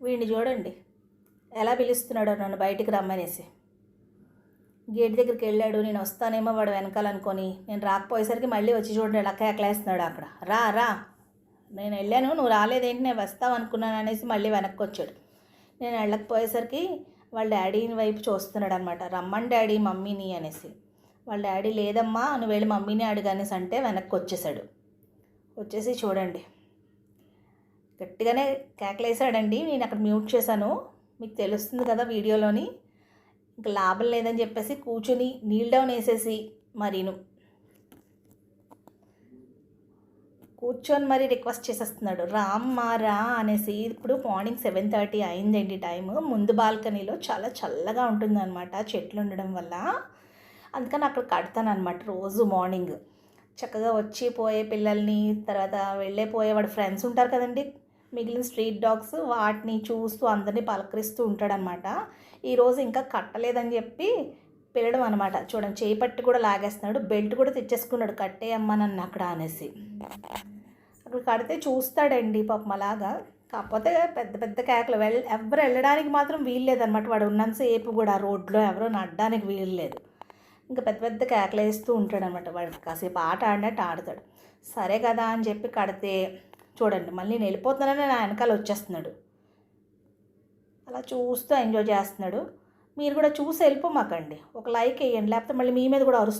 వీడిని చూడండి ఎలా పిలుస్తున్నాడో నన్ను బయటికి రమ్మనేసి. గేట్ దగ్గరికి వెళ్ళాడు. నేను వస్తానేమో వాడు వెనకాలనుకొని, నేను రాకపోయేసరికి మళ్ళీ వచ్చి చూడండి ఎలా కేకలేస్తున్నాడు అక్కడ. రా రా, నేను వెళ్ళాను, నువ్వు రాలేదేంటి, నేను వస్తావు అనుకున్నాను అనేసి మళ్ళీ వెనక్కి వచ్చాడు. నేను వెళ్ళకపోయేసరికి వాళ్ళ డాడీని వైపు చూస్తున్నాడు అనమాట. రమ్మని డాడీ మమ్మీని అనేసి. వాళ్ళ డాడీ లేదమ్మా నువ్వు వెళ్ళి మమ్మీని అడుగనేసి అంటే వెనక్కి వచ్చేసాడు. వచ్చేసి చూడండి గట్టిగానే కేకలేసాడండి. నేను అక్కడ మ్యూట్ చేశాను, మీకు తెలుస్తుంది కదా వీడియోలోని. ఇంకా లాభం లేదని చెప్పేసి కూర్చుని నీల్ డౌన్ వేసేసి మరీను కూర్చొని మరీ రిక్వెస్ట్ చేసేస్తున్నాడు, రామ్మా రా అనేసి. ఇప్పుడు మార్నింగ్ 7:30 అయిందండి టైము. ముందు బాల్కనీలో చాలా చల్లగా ఉంటుందన్నమాట చెట్లు ఉండడం వల్ల. అందుకని అక్కడ కడతానమాట రోజు మార్నింగ్. చక్కగా వచ్చి పోయే పిల్లల్ని, తర్వాత వెళ్ళే పోయేవాడు ఫ్రెండ్స్ ఉంటారు కదండి మిగిలిన స్ట్రీట్ డాగ్స్, వాటిని చూస్తూ అందరినీ పలకరిస్తూ ఉంటాడనమాట. ఈరోజు ఇంకా కట్టలేదని చెప్పి పిల్లడం అనమాట. చూడండి చేయి పట్టి కూడా లాగేస్తున్నాడు, బెల్ట్ కూడా తెచ్చేసుకున్నాడు కట్టేయమ్మా నన్ను అక్కడ అనేసి. అక్కడ కడితే చూస్తాడండి పాపం అలాగా. కాకపోతే పెద్ద పెద్ద కేకలు ఎవరు వెళ్ళడానికి మాత్రం వీలు లేదనమాట. వాడు ఉన్నంతసేపు కూడా రోడ్లో ఎవరో నడడానికి వీలు లేదు. ఇంకా పెద్ద పెద్ద కేకలు వేస్తూ ఉంటాడనమాట. వాడు కాసేపు ఆట ఆడినట్టు ఆడతాడు. సరే కదా అని చెప్పి కడితే చూడండి మళ్ళీ నేను వెళ్ళిపోతున్నానని నా వెనకాల వచ్చేస్తున్నాడు. అలా చూస్తూ ఎంజాయ్ చేస్తున్నాడు. మీరు కూడా చూసి వెళ్ళిపోమాకండి, ఒక లైక్ వేయండి, లేకపోతే మళ్ళీ మీ మీద కూడా అరుస్తుంది.